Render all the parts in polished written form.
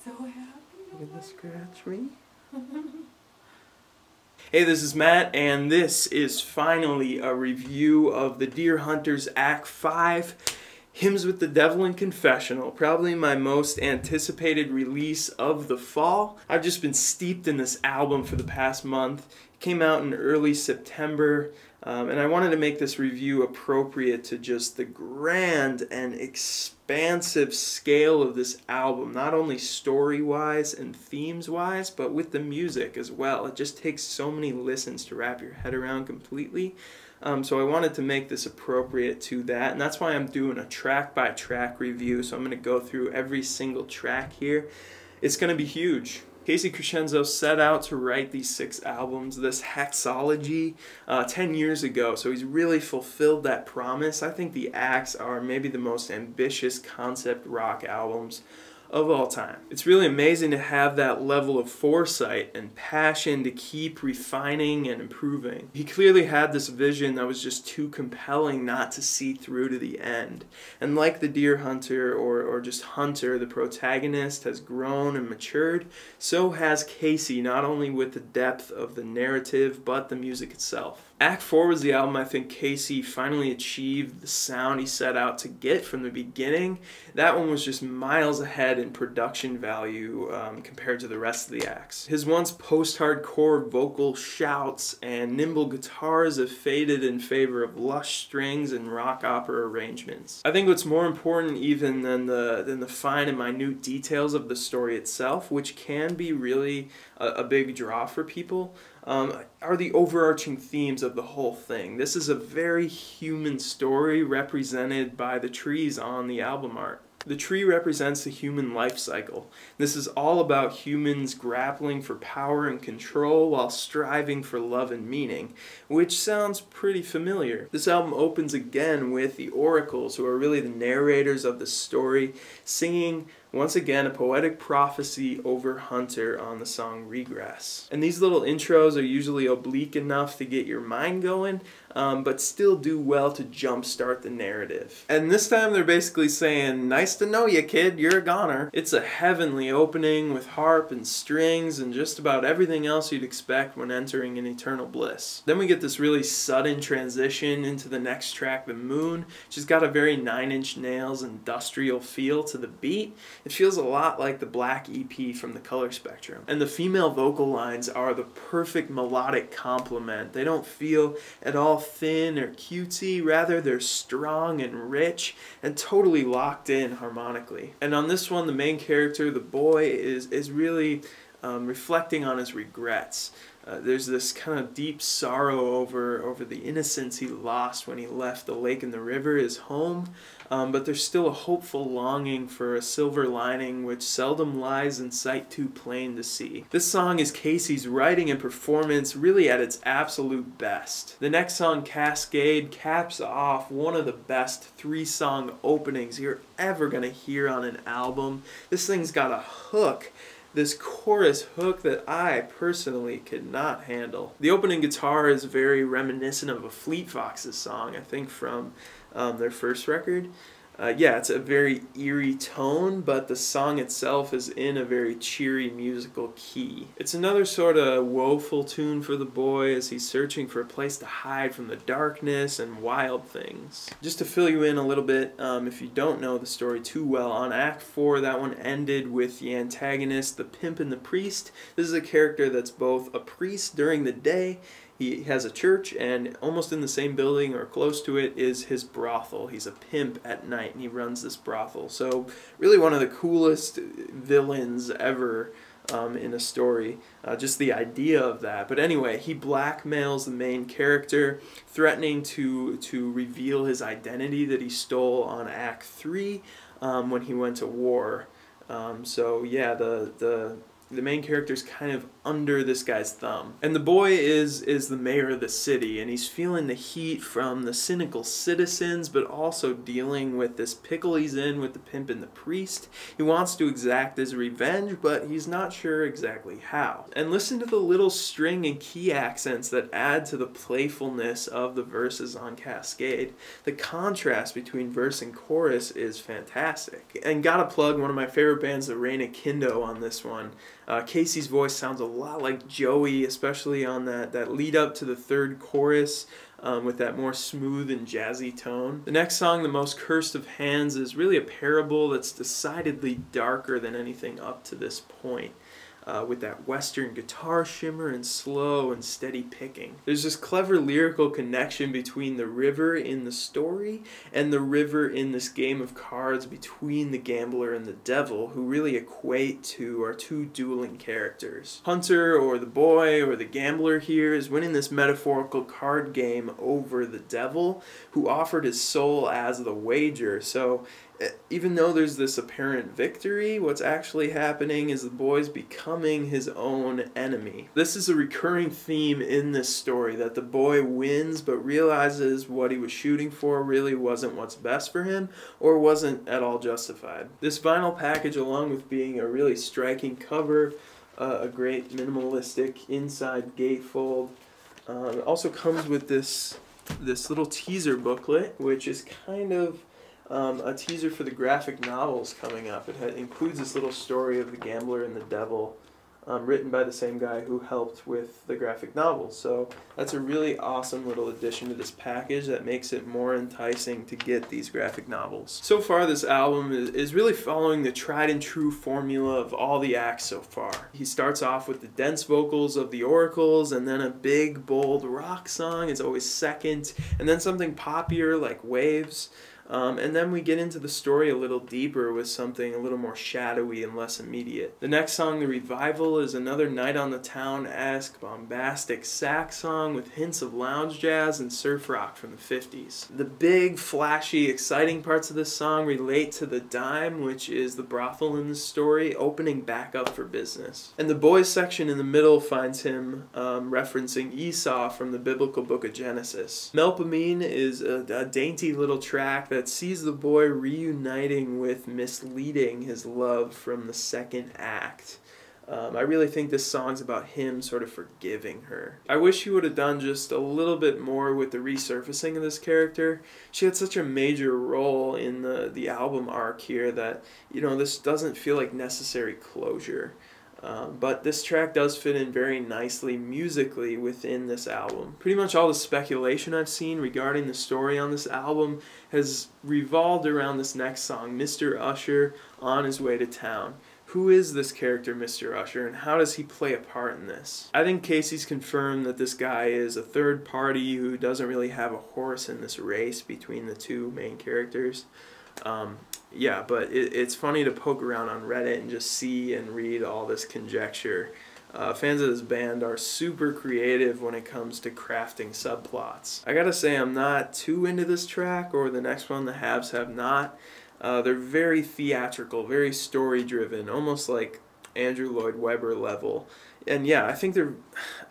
So happy. You're gonna scratch me? Hey, this is Matt, and this is finally a review of the Deer Hunters Act 5, Hymns with the Devil and Confessional, probably my most anticipated release of the fall. I've just been steeped in this album for the past month. It came out in early September, and I wanted to make this review appropriate to just the grand and expansive scale of this album, not only story-wise and themes-wise, but with the music as well. It just takes so many listens to wrap your head around completely. So I wanted to make this appropriate to that, and that's why I'm doing a track-by-track review. So I'm going to go through every single track here. It's going to be huge. Casey Crescenzo set out to write these 6 albums, this hexology, 10 years ago, so he's really fulfilled that promise. I think the acts are maybe the most ambitious concept rock albums of all time. It's really amazing to have that level of foresight and passion to keep refining and improving. He clearly had this vision that was just too compelling not to see through to the end. And like the Deer Hunter or just Hunter, the protagonist has grown and matured, so has Casey, not only with the depth of the narrative, but the music itself. Act 4 was the album I think Casey finally achieved the sound he set out to get from the beginning. That one was just miles ahead in production value compared to the rest of the acts. His once post-hardcore vocal shouts and nimble guitars have faded in favor of lush strings and rock opera arrangements. I think what's more important even than the fine and minute details of the story itself, which can be really a big draw for people, are the overarching themes of the whole thing. This is a very human story represented by the trees on the album art. The tree represents the human life cycle. This is all about humans grappling for power and control while striving for love and meaning, which sounds pretty familiar. This album opens again with the oracles, who are really the narrators of the story, singing once again a poetic prophecy over Hunter on the song Regress. And these little intros are usually oblique enough to get your mind going, but still do well to jumpstart the narrative. And this time they're basically saying, nice to know you, kid, you're a goner. It's a heavenly opening with harp and strings and just about everything else you'd expect when entering an eternal bliss. Then we get this really sudden transition into the next track, The Moon, which has got a very 9 Inch Nails industrial feel to the beat. It feels a lot like the Black EP from the Color Spectrum. And the female vocal lines are the perfect melodic complement. They don't feel at all thin or cutesy, rather they're strong and rich and totally locked in harmonically. And on this one, the main character, the boy, is really reflecting on his regrets. There's this kind of deep sorrow over the innocence he lost when he left the lake and the river, his home, but there's still a hopeful longing for a silver lining which seldom lies in sight too plain to see. This song is Casey's writing and performance really at its absolute best. The next song, Cascade, caps off one of the best 3-song openings you're ever going to hear on an album. This thing's got a hook, this chorus hook that I personally could not handle. The opening guitar is very reminiscent of a Fleet Foxes song, I think from their first record. Yeah, it's a very eerie tone, but the song itself is in a very cheery musical key. It's another sort of woeful tune for the boy as he's searching for a place to hide from the darkness and wild things. Just to fill you in a little bit, if you don't know the story too well, on Act 4 that one ended with the antagonist, the pimp and the priest. This is a character that's both a priest during the day. He has a church, and almost in the same building or close to it is his brothel. He's a pimp at night, and he runs this brothel. So really one of the coolest villains ever in a story. Just the idea of that. But anyway, he blackmails the main character, threatening to reveal his identity that he stole on Act 3 when he went to war. So yeah, the the main character's kind of under this guy's thumb. And the boy is the mayor of the city, and he's feeling the heat from the cynical citizens, but also dealing with this pickle he's in with the pimp and the priest. He wants to exact his revenge, but he's not sure exactly how. And listen to the little string and key accents that add to the playfulness of the verses on Cascade. The contrast between verse and chorus is fantastic. And gotta plug one of my favorite bands, the Reign of Kindo, on this one. Casey's voice sounds a lot like Joey, especially on that lead up to the third chorus, with that more smooth and jazzy tone. The next song, The Most Cursed of Hands, is really a parable that's decidedly darker than anything up to this point. With that western guitar shimmer and slow and steady picking. There's this clever lyrical connection between the river in the story and the river in this game of cards between the gambler and the devil, who really equate to our two dueling characters. Hunter, or the boy, or the gambler here, is winning this metaphorical card game over the devil, who offered his soul as the wager. So even though there's this apparent victory, what's actually happening is the boy's becoming his own enemy. This is a recurring theme in this story, that the boy wins but realizes what he was shooting for really wasn't what's best for him, or wasn't at all justified. This vinyl package, along with being a really striking cover, a great minimalistic inside gatefold, also comes with this little teaser booklet, which is kind of a teaser for the graphic novels coming up. It includes this little story of the gambler and the devil, written by the same guy who helped with the graphic novels. So that's a really awesome little addition to this package that makes it more enticing to get these graphic novels. So far, this album is really following the tried and true formula of all the acts so far. He starts off with the dense vocals of the Oracles, and then a big, bold rock song is always second, and then something poppier like Waves. And then we get into the story a little deeper with something a little more shadowy and less immediate. The next song, The Revival, is another Night on the Town-esque, bombastic sax song with hints of lounge jazz and surf rock from the 50s. The big, flashy, exciting parts of this song relate to the Dime, which is the brothel in the story, opening back up for business. And the boys section in the middle finds him referencing Esau from the biblical book of Genesis. Melpomene is a dainty little track that sees the boy reuniting with misleading his love from the second act. I really think this song's about him sort of forgiving her. I wish he would have done just a little bit more with the resurfacing of this character. She had such a major role in the album arc here that, you know, this doesn't feel like necessary closure. But this track does fit in very nicely musically within this album. Pretty much all the speculation I've seen regarding the story on this album has revolved around this next song, Mr. Usher, On His Way to Town. Who is this character, Mr. Usher, and how does he play a part in this? I think Casey's confirmed that this guy is a third party who doesn't really have a horse in this race between the two main characters. Yeah, but it's funny to poke around on Reddit and just see and read all this conjecture. Fans of this band are super creative when it comes to crafting subplots. I gotta say, I'm not too into this track or the next one, The Haves Have Not. They're very theatrical, very story-driven, almost like Andrew Lloyd Webber level. And yeah, I think they're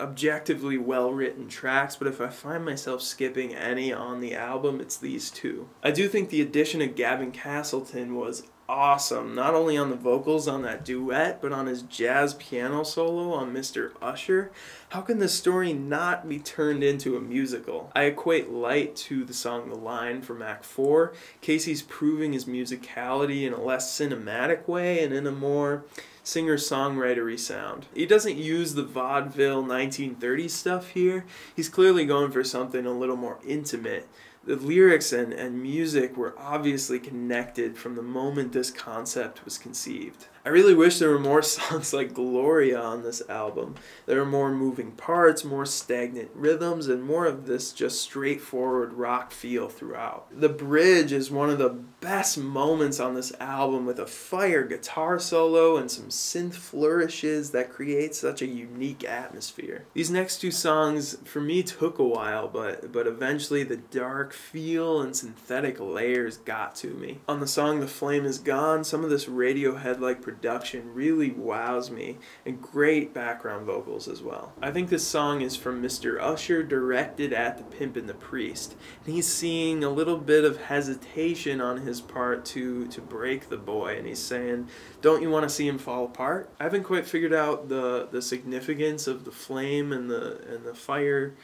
objectively well-written tracks, but if I find myself skipping any on the album, it's these two. I do think the addition of Gavin Castleton was awesome, not only on the vocals on that duet, but on his jazz piano solo on Mr. Usher. How can this story not be turned into a musical? I equate Light to the song The Line from Act 4. Casey's proving his musicality in a less cinematic way and in a more singer-songwritery sound. He doesn't use the vaudeville 1930s stuff here. He's clearly going for something a little more intimate. The lyrics and music were obviously connected from the moment this concept was conceived. I really wish there were more songs like Gloria on this album. There are more moving parts, more stagnant rhythms, and more of this just straightforward rock feel throughout. The bridge is one of the best moments on this album, with a fire guitar solo and some synth flourishes that create such a unique atmosphere. These next two songs, for me, took a while, but eventually the dark, feel and synthetic layers got to me. On the song The Flame Is Gone, some of this Radiohead-like production really wows me, and great background vocals as well. I think this song is from Mr. Usher, directed at the Pimp and the Priest, and he's seeing a little bit of hesitation on his part to break the boy, and he's saying, don't you want to see him fall apart? I haven't quite figured out the significance of the flame and the fire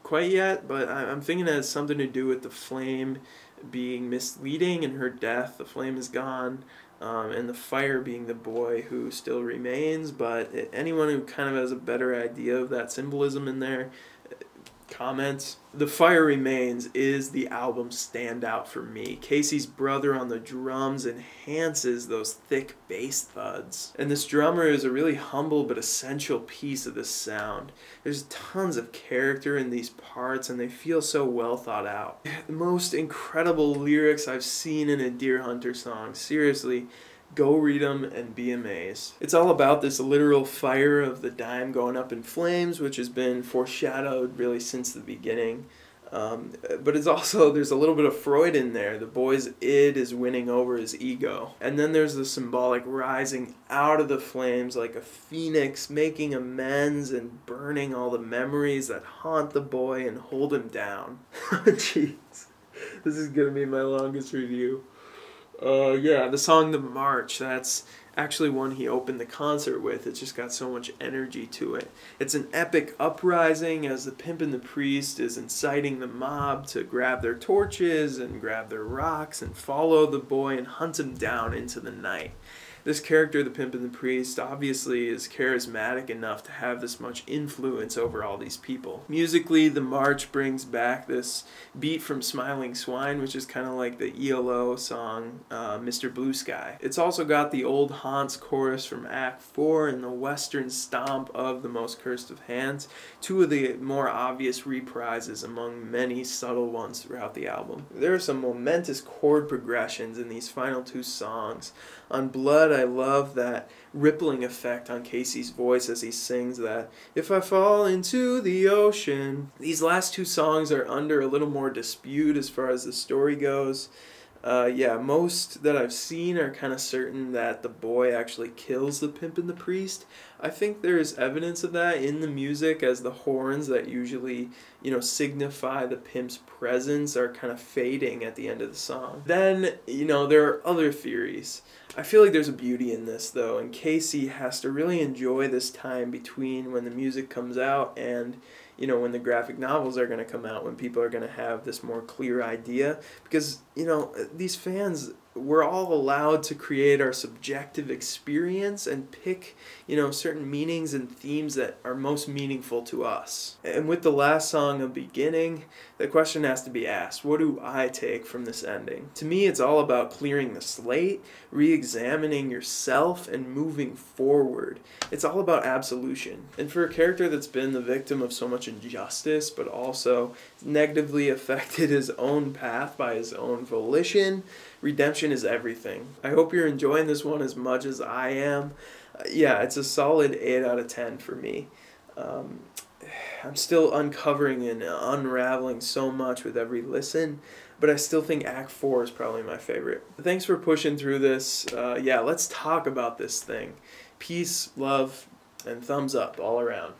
quite yet, but I'm thinking it has something to do with the flame being misleading and her death. The flame is gone, and the fire being the boy who still remains. But anyone who kind of has a better idea of that symbolism in there, comments. The Fire Remains is the album's standout for me. Casey's brother on the drums enhances those thick bass thuds. And this drummer is a really humble but essential piece of this sound. There's tons of character in these parts and they feel so well thought out. The most incredible lyrics I've seen in a Deer Hunter song. Seriously. Go read them and be amazed. It's all about this literal fire of the dime going up in flames, which has been foreshadowed really since the beginning. But it's also, there's a little bit of Freud in there. The boy's id is winning over his ego. And then there's the symbolic rising out of the flames like a phoenix, making amends and burning all the memories that haunt the boy and hold him down. Jeez, this is gonna be my longest review. Yeah, the song The March, that's actually one he opened the concert with. It's just got so much energy to it. It's an epic uprising as the Pimp and the Priest is inciting the mob to grab their torches and grab their rocks and follow the boy and hunt him down into the night. This character, the Pimp and the Priest, obviously is charismatic enough to have this much influence over all these people. Musically, The March brings back this beat from Smiling Swine, which is kind of like the ELO song, Mr. Blue Sky. It's also got the old Haunts chorus from Act 4 and the western stomp of The Most Cursed of Hands, two of the more obvious reprises among many subtle ones throughout the album. There are some momentous chord progressions in these final two songs. On Blood, I love that rippling effect on Casey's voice as he sings that, if I fall into the ocean. These last two songs are under a little more dispute as far as the story goes. Yeah, most that I've seen are kind of certain that the boy actually kills the Pimp and the Priest. I think there's evidence of that in the music, as the horns that usually, signify the pimp's presence are kind of fading at the end of the song. Then, there are other theories. I feel like there's a beauty in this, though, and Casey has to really enjoy this time between when the music comes out and when the graphic novels are going to come out, when people are going to have this more clear idea. Because, these fans, we're all allowed to create our subjective experience and pick, certain meanings and themes that are most meaningful to us. And with the last song, A Beginning, the question has to be asked, what do I take from this ending? To me, it's all about clearing the slate, re-examining yourself, and moving forward. It's all about absolution. And for a character that's been the victim of so much injustice, but also negatively affected his own path by his own volition, redemption is everything. I hope you're enjoying this one as much as I am. Yeah, it's a solid 8 out of 10 for me. I'm still uncovering and unraveling so much with every listen, but I still think Act 4 is probably my favorite. Thanks for pushing through this. Yeah, let's talk about this thing. Peace, love, and thumbs up all around.